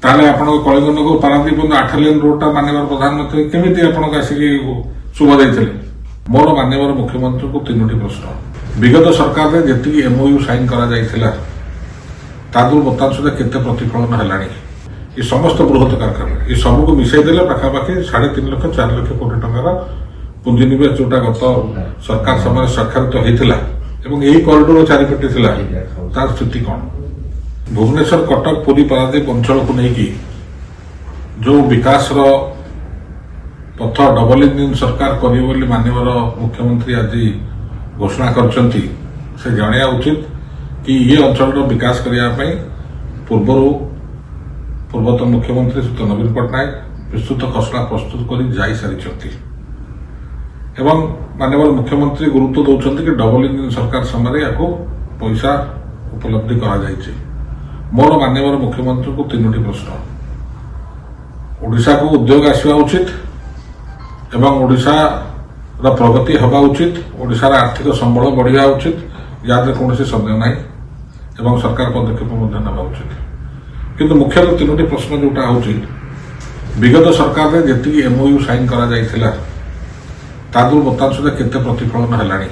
ताले आपन कलिंगनगर पारादीप 8 लेन रोडटा माननीय प्रधानमंत्री केमिति आपन आसिक शुभ देते मोर माननीय मुख्यमंत्री को 3टी प्रश्न विगत सरकार में जी एमओयू साइन करा बर्तमान सुधा केते प्रतिफलन है ये समस्त बृहत कारखाना ये सबको मिसाईदे पाखापाखि 3.5 लाख 4 लाख कोटी टंकार पुंजीनिवेश जोटा गत सरकार समय स्वाक्षरित होता यही कॉरिडोर चारिपटे तार स्थिति कौन भुवनेश्वर कटक पुरी पारादीप अंचल को लेकिन जो विकास पथ डबल इंजिन सरकार करिए माननीय मुख्यमंत्री आज घोषणा करछंती से जानिया उचित कि ये अंचल विकास करने पूर्वतन मुख्यमंत्री श्री नवीन पट्टनायक विस्तृत खसड़ा प्रस्तुत कर जाई सारी एवं माननीय मुख्यमंत्री गुरुत्व दौरान कि डबल इंजिन सरकार समय या पैसा उपलब्धि कर मोर माननीय मुख्यमंत्री को 3टी प्रश्न ओडिशा को उद्योग आसवा उचित एवं ओडिशा प्रगति हवा उचित ओडिशार आर्थिक संबल बढ़िया उचित याद कौन सन्देह ना एवं सरकार पदक्षेप ना उचित किंतु मुख्यतः 3टी प्रश्न जोटा हूँ विगत सरकार में जी एमओयू साइन करा बर्तमान सुधा केते प्रतिफलन है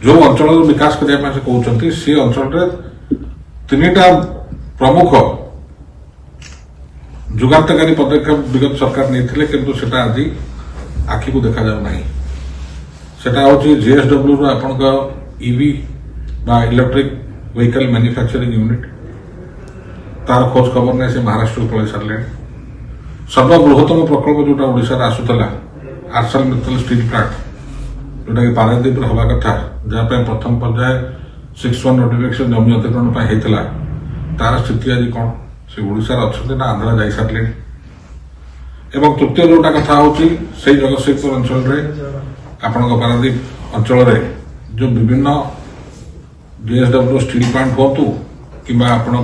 जो अंचल विकास करने से कहते सी अंचल 3टा प्रमुख जुगान्तकारी पदक्षेप विगत सरकार नहीं किंतु सेटा आज आखि को देखा जाऊ नहीं सेटा हूँ जेएसडब्ल्यू आपण ईवी बा इलेक्ट्रिक व्हीकल मैन्युफैक्चरिंग यूनिट तार खोज खबर नहीं से महाराष्ट्र को पलि सारे सर्वबृहत्तम प्रकल्प जोटा ओडिशा आसूला आर्सेल मित्तल स्टील प्लांट जोटा कि पारादीप हवा कथा जहाँ प्रथम पर्याय 6-1 नोटिफिकेशन जमी अतिक्रमण होता तार स्थिति आज कौन से ओडिशा अच्छा ना आंध्रा जा सारे एवं तृतीय जोटा कथा हूँ से जगतसिंहपुर अंचल आपण पारादीप अंचल जो विभिन्न जेएसडब्ल्यू स्टील प्लांट हूँ कि आपण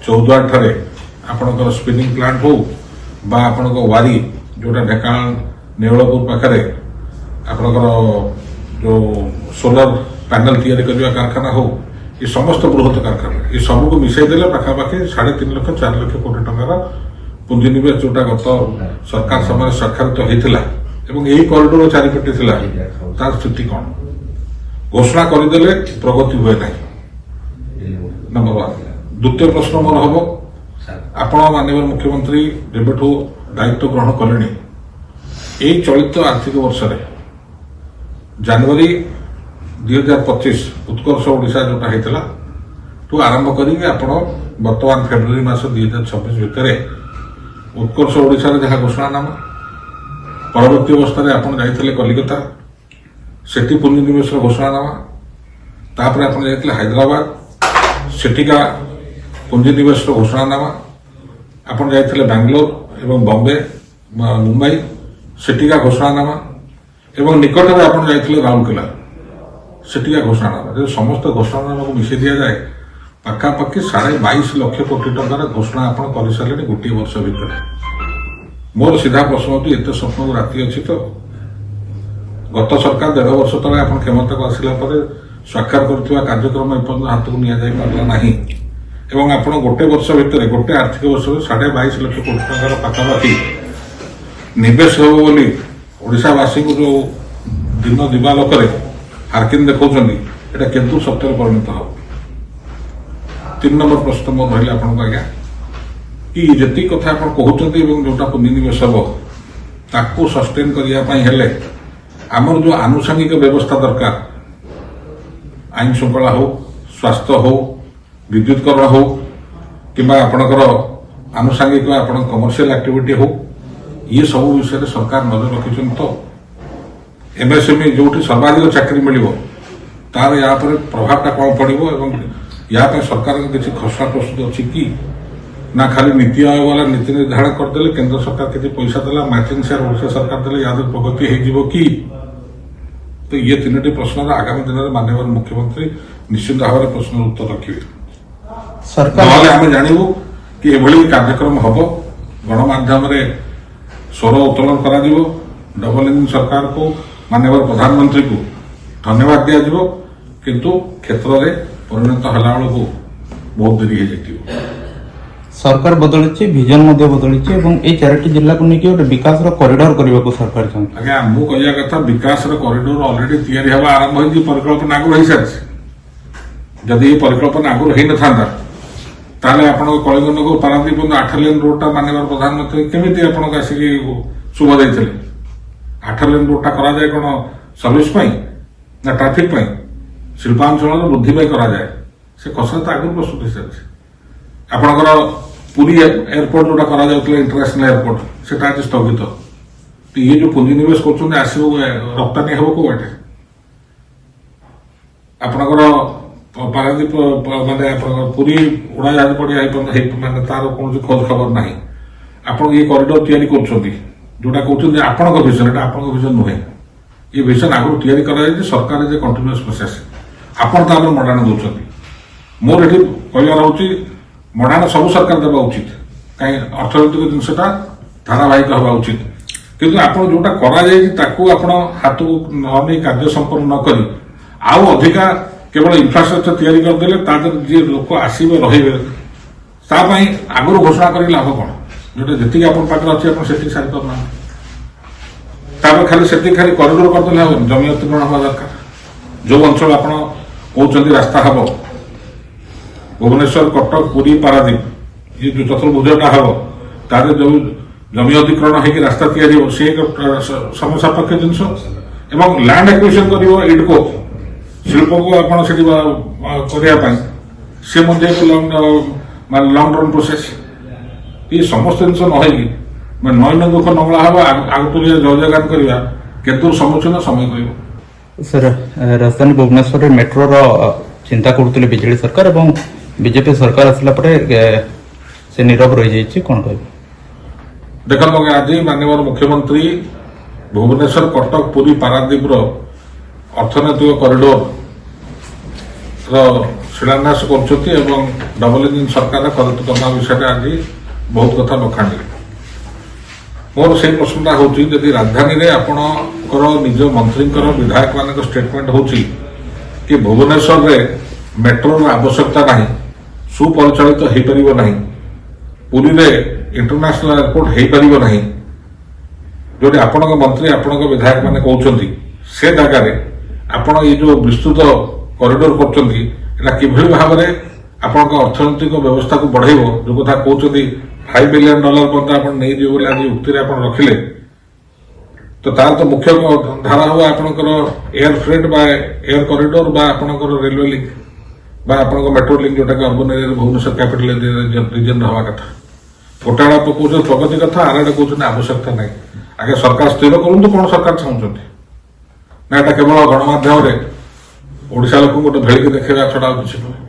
चौद्वार ठारे आपण स्पिनिंग प्लांट हो बा आपण वारी जोटा ढेकाण नेवलपुर पाखे आपण जो सोलर पैनल तैयारी करने कारखाना हो ये समस्त बृहत कारखाना ये सबको मिसाईदे पाखापाखि 3.5 लाख 4 लाख कोटी टंकार पुंजीनिवेश जोटा गत सरकार समय स्वाक्षरित होता यही कॉरिडोर चारिपटे तार स्थिति कौन घोषणा करदे प्रगति हुए ना नंबर 1 द्वितीय प्रश्न मोर हम आपण माननीय मुख्यमंत्री जेबेठू दायित्व ग्रहण कले यही चलित आर्थिक वर्ष जनवरी 2025 उत्कर्ष ओडिशा जोटा होता तू आरंभ करेंगे आपण बर्तमान फेब्रुआरी मास 2026 भितर उत्कर्ष ओडिशा जहाँ घोषणानामा परवर्ती अवस्था आपण जाइए कलिकता सेठी पुंजीनिवेश घोषणानामा तापर आपण जाइए हैदराबाद सेठिका पुंजीनिवेश घोषणानामा आपण जाइए बेंगलोर एवं बॉम्बे मुंबई सेठिका घोषणानामा एवं निकट में आपण जाइए राउरकेला सेठिका घोषणानामा जो समस्त घोषणानामा को मिसाई दि जाए पाखापाखि 22.5 लाख कोटी टंकार घोषणा आपण कर सारे गोटे वर्ष भितर मोर सीधा प्रश्न होती एत स्वप्न राति अच्छी तो गत सरकार 1.5 वर्ष तले आपण क्षमता को आसिला परे स्वाक्षर करथिबा कार्यक्रम एपर्यंत हाथ को निया जाई पारला नाही एवं आपण गोटे वर्ष भितर गोटे आर्थिक वर्ष 22.5 लाख कोटी टंकार पाखापाखि निवेश हो बोली ओडिशावासी को जो दिन दिवालोक हारकिन देखौछन्ती एटा केतु सत्यर परिणत हो 3 नंबर प्रश्न मोर रहिला आपण आज्ञा कि जति कथा आपण कहउछन्ती एवं जोटा पुंजीनिवेश हो ताको सस्टेन करिया पई हेले आमर जो आनुषंगिक व्यवस्था दरकार आईन श्रृंखला हो स्वास्थ्य हो विद्युतकरण हो कि आपणकर आनुषंगिक आपण कमर्शियल एक्टिविटी हो ये सब विषय सरकार नजर रखिछन तो एमएसएमई जो सर्वाधिक चाकरी मिल तार या प्रभावटा कौन पड़ो एवं या सरकार किसी खसड़ा प्रस्तुत अच्छी कि ना खाली नीति आयोग वाला नीति निर्धारण करदे केंद्र सरकार किसी पैसा देला मैचिंग शेयर ओडिशा सरकार देले याद प्रगति हो कि तो ये 3टी प्रश्न आगामी दिन में माननीय मुख्यमंत्री निश्चित भाव में प्रश्न उत्तर रखिए सरकार आम जानू कि एभली कार्यक्रम हम गणमाध्यम स्वर उत्तोलन करा डबल इंजिन सरकार को माननीय प्रधानमंत्री को धन्यवाद दिया किंतु क्षेत्र में परिणत हला बेलू बहुत देरी हो सरकार बदलिଛି ଭିଜନ ମଧ୍ୟ ବଦଳିଛି ଏବଂ এই ଚାରୋଟି ଜିଲ୍ଲାକୁ ନେଇକି ଗୋଟେ ବିକାଶର କରିଡର କରିବାକୁ ସରକାର ଚାହୁଁଛି। ଆଜ୍ଞା ମୁଁ କହିବା କଥା ବିକାଶର କରିଡୋର ଅଲରେଡି ତିଆରି ହେବା ଆରମ୍ଭ ହେଇଛି, ପରିକଳ୍ପନା ଆଗରୁ ହେଇସାରିଛି। ଯଦି ଏ ପରିକଳ୍ପନା ଆଗରୁ ହେଇନଥାନ୍ତା ତାହେଲେ ଆପଣଙ୍କ କଳିଙ୍ଗନଗର ପାରାଦୀପ 8 ଲେନ୍ ରୋଡଟା ମାନ୍ୟବର ପ୍ରଧାନମନ୍ତ୍ରୀ କେମିତି ଆପଣଙ୍କୁ ଆସିକି ଶୁଭ ଦେଇଥିଲେ? 8 ଲେନ୍ ରୋଡଟା କରାଯାଏ କଣ ସର୍ଭିସ ପାଇଁ ନା ଟ୍ରାଫିକ ପାଇଁ? ଶିଳ୍ପାଞ୍ଚଳର ବୃଦ୍ଧି ପାଇଁ କରାଯାଏ। ସେ କସରତ ଆଗରୁ ପ୍ରସ୍ତୁତ ହେଇସାରିଛି। ଆପଣଙ୍କର ପୁରୀ ଏୟାରପୋର୍ଟ ଯୋଉଟା କରାଯାଉଥିଲା ଇଣ୍ଟରନ୍ୟାସନାଲ ଏୟାରପୋର୍ଟ ସେଟା ଆଜି ସ୍ଥଗିତ। ଇଏ ଯୋଉ ପୁଞ୍ଜିନିବେଶ କରୁଛନ୍ତି ଆସିବ ରପ୍ତାନୀ ହେବ କୋଉ ବାଟେ? ଆପଣଙ୍କର ପାରାଦୀପ ମାନେ ଆପଣଙ୍କର ପୁରୀ ଉଡାଜାହାଜ ପଡିଆ ମାନେ ତାର କୌଣସି ଖୋଜ ଖବର ନାହିଁ। ଆପଣ ଇଏ କରିଡର ତିଆରି କରୁଛନ୍ତି ଯୋଉଟା କହୁଛନ୍ତି ଆପଣଙ୍କ ଭିଜନ, ଏଟା ଆପଣଙ୍କ ଭିଜନ ନୁହେଁ। ଏ ଭିଜନ ଆଗରୁ ତିଆରି କରାଯାଇଛି, ସରକାର ଯେ କଣ୍ଟିନ୍ୟୁଅସ୍ ପ୍ରୋସେସ। ଆପଣ ତାପରେ ମଡାଣ ଦଉଛନ୍ତି। ମୋର ଏଠି କହିବାର ହଉଛି ମଡାଣ ସବୁ ସରକାର ଦେବା ଉଚିତ, କାହିଁ ଅର୍ଥନୈତିକ ଜିନିଷଟା ଧାରାବାହିକ ହେବା ଉଚିତ। କିନ୍ତୁ ଆପଣ ଯୋଉଟା କରାଯାଇଛି ତାକୁ ଆପଣ ହାତକୁ ନ ନେଇ କାର୍ଯ୍ୟ ସମ୍ପନ୍ନ ନ କରି ଆଉ ଅଧିକା କେବଳ ଇନଫ୍ରାଷ୍ଟ୍ରକ୍ଚର ତିଆରି କରିଦେଲେ ତା ଦେହରେ ଯିଏ ଲୋକ ଆସିବେ ରହିବେ ତା ପାଇଁ ଆଗରୁ ଘୋଷଣା କରି ଲାଭ କଣ? ଯୋଉଟା ଯେତିକି ଆପଣ ପାଖରେ ଅଛି ଆପଣ ସେତିକି ସାରି ପାରୁନାହାନ୍ତି। ତାପରେ ଖାଲି ସେତିକି ଖାଲି କରିଡର କରିଦେଲେ ହବନି, ଜମି ଅତିକ୍ରମଣ ହେବା ଦରକାର। ଯୋଉ ଅଞ୍ଚଳ ଆପଣ କହୁଛନ୍ତି ରାସ୍ତା ହବ, ଭୁବନେଶ୍ୱର କଟକ ପୁରୀ ପାରାଦୀପ ଇଏ ଯୋଉ ଚତୁର୍ଭୁଜଟା ହବ ତାର ଯୋଉ ଜମି ଅଧିକରଣ ହେଇକି ରାସ୍ତା ତିଆରି ହେବ ସେ ସମୟ ସାପେକ୍ଷ ଜିନିଷ। ଏବଂ ଲ୍ୟାଣ୍ଡ ଆକ୍ୱିଜିସନ କରିବ ଇଡକୋ ଶିଳ୍ପକୁ ଆପଣ ସେଠି କରିବା ପାଇଁ ସେ ମଧ୍ୟ ଏକ ଲଙ୍ଗ ରନ୍ ପ୍ରୋସେସ। ଏ ସମସ୍ତ ଜିନିଷ ନ ହେଇକି ନଈନ ଦୁଃଖ ନଙ୍ଗଳା ହବ ଆଗତୁରିଆ ଜୟଜଗାନ କରିବା କେତେଦୂର ସମ୍ମୁଖୀନ ସମୟ କହିବ। सर राजधानी भुवनेश्वर मेट्रोर चिंता करुले बिजेडी सरकार और बीजेपी सरकार आसला से नीरव रही जाइए कौन कह देखो आज माननीय मुख्यमंत्री भुवनेश्वर कटक पुरी पारादीप अर्थनैतिक करिडोर शिलान्यास कर डबल इंजिन सरकार करना विषय आज बहुत कथा बखाणी। मोर से प्रश्नटा हूँ जदि राजधानी में आपणकर निज मंत्री विधायक मान स्टेटमेंट हूँ कि भुवनेश्वर में मेट्रो आवश्यकता नहीं, सुपरिचालित हो पार नहीं, पुरी में इंटरनेशनल एयरपोर्ट हो पार नहीं, जो आपण मंत्री आपण विधायक मैंने कहते से जगार आपण ये जो विस्तृत करिडोर कर भाव में आपण अर्थनैतिक व्यवस्था को बढ़ेब जो कथा कहते $5 बिलियन पर्यटन आप नहीं बोले आज उक्ति रखिले तो तार तो मुख्य धारा हुआ आपंकर एयर फ्रेट बा एयर करिडोर बा आपंकर रेलवे लिंक बा आपंक मेट्रो लिंक जोटा कि urban area Bhubaneswar capital region हवा कथा। गोटे आड़े कहते प्रगति कथा आर आड़े कहते आवश्यकता नहीं। आगे सरकार स्थिर करूँ कौन सरकार चाहते ना, एटा केवल गणमाध्यम ओडिशा लोक गोटे भेलिकी देखा छड़ा किसी नुहे।